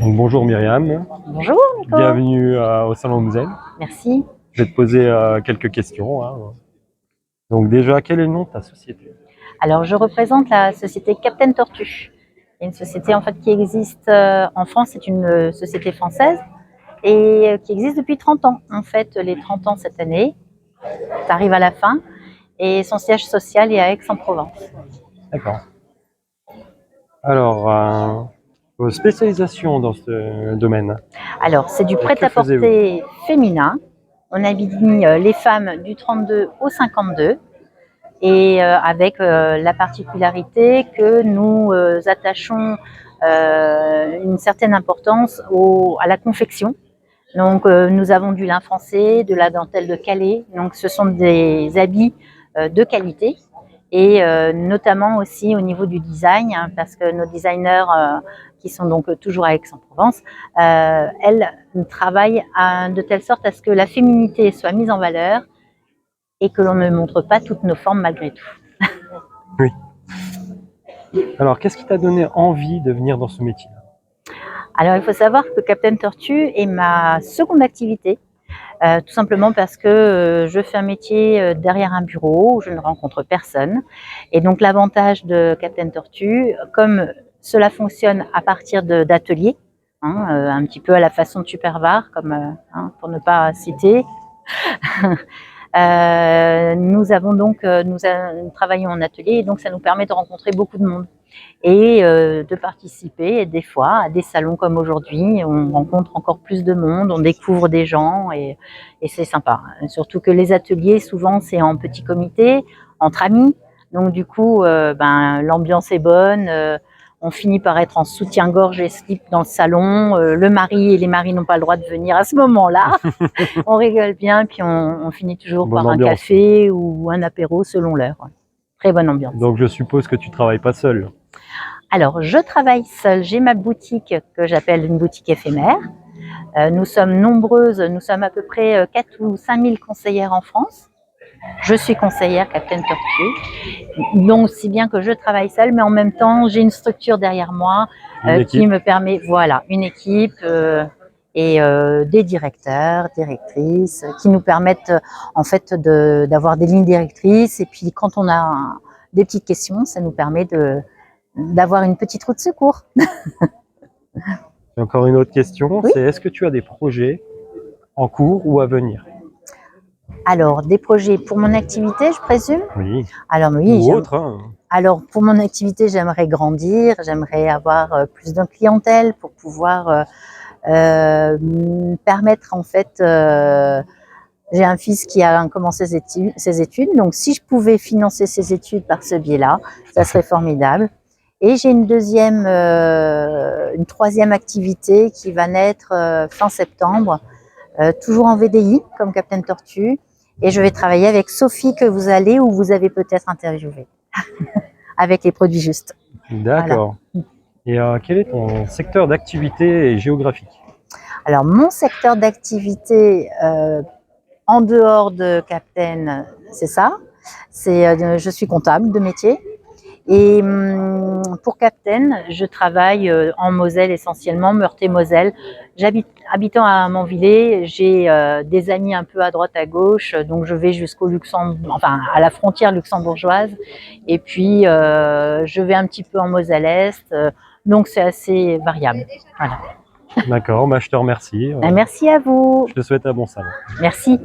Donc, bonjour Myriam, Bonjour Nico. bienvenue au Salon Mzen. Merci. Je vais te poser quelques questions, hein. Donc déjà, quel est le nom de ta société? Alors je représente la société Captain Tortue. C'est une société en fait qui existe en France, c'est une société française et qui existe depuis 30 ans. En fait, les 30 ans cette année, ça arrive à la fin et son siège social est à Aix-en-Provence. D'accord. Alors, vos spécialisations dans ce domaine, Alors c'est du que faisiez-vous? prêt-à-porter féminin. On habille les femmes du 32 au 52. Et avec la particularité que nous attachons une certaine importance à la confection. Donc nous avons du lin français, de la dentelle de Calais, donc ce sont des habits de qualité et notamment aussi au niveau du design, hein, parce que nos designers qui sont donc toujours à Aix-en-Provence, elles travaillent de telle sorte à ce que la féminité soit mise en valeur et que l'on ne montre pas toutes nos formes malgré tout. Oui. Alors, qu'est-ce qui t'a donné envie de venir dans ce métier? Alors, il faut savoir que Captain Tortue est ma seconde activité, tout simplement parce que je fais un métier derrière un bureau où je ne rencontre personne. Et donc, l'avantage de Captain Tortue, comme cela fonctionne à partir d'ateliers, hein, un petit peu à la façon de Supervar, comme, hein, pour ne pas citer, nous travaillons en atelier et donc ça nous permet de rencontrer beaucoup de monde et de participer des fois à des salons comme aujourd'hui. On rencontre encore plus de monde, on découvre des gens et c'est sympa. Surtout que les ateliers, souvent, c'est en petit comité, entre amis. Donc du coup, l'ambiance est bonne. On finit par être en soutien-gorge et slip dans le salon. Le mari et les maris n'ont pas le droit de venir à ce moment-là. On rigole bien, puis on finit toujours Bonne par un ambiance. café ou un apéro selon l'heure. Très bonne ambiance. Donc je suppose que tu travailles pas seul. Alors, je travaille seule. J'ai ma boutique que j'appelle une boutique éphémère. Nous sommes nombreuses, nous sommes à peu près 4 ou 5 000 conseillères en France. Je suis conseillère Captain Tortue, donc si bien que je travaille seule, mais en même temps, j'ai une structure derrière moi qui me permet, voilà, une équipe et des directeurs, directrices, qui nous permettent en fait d'avoir des lignes directrices. Et puis, quand on a des petites questions, ça nous permet d'avoir une petite roue de secours. J'ai encore une autre question, Oui. c'est est-ce que tu as des projets en cours ou à venir? Alors, des projets pour mon activité, je présume? Oui. Alors oui, Ou autre, hein. Alors pour mon activité, j'aimerais grandir, j'aimerais avoir plus de clientèle pour pouvoir permettre en fait. J'ai un fils qui a commencé ses études, donc si je pouvais financer ses études par ce biais-là, ça serait formidable. Et j'ai une troisième activité qui va naître fin septembre, toujours en VDI comme Captain Tortue. Et je vais travailler avec Sophie que vous avez peut-être interviewé, avec les produits justes. D'accord. Voilà. Et quel est ton secteur d'activité géographique? Alors mon secteur d'activité en dehors de Captain, c'est ça. Je suis comptable de métier. Et pour Captain, je travaille en Moselle essentiellement, Meurthe-et-Moselle. Habitant à Manvillers, j'ai des amis un peu à droite à gauche, donc je vais jusqu'au Luxembourg, enfin à la frontière luxembourgeoise. Et puis je vais un petit peu en Moselle-Est, donc c'est assez variable. Voilà. D'accord, je te remercie. Merci à vous. Je te souhaite un bon salon. Merci.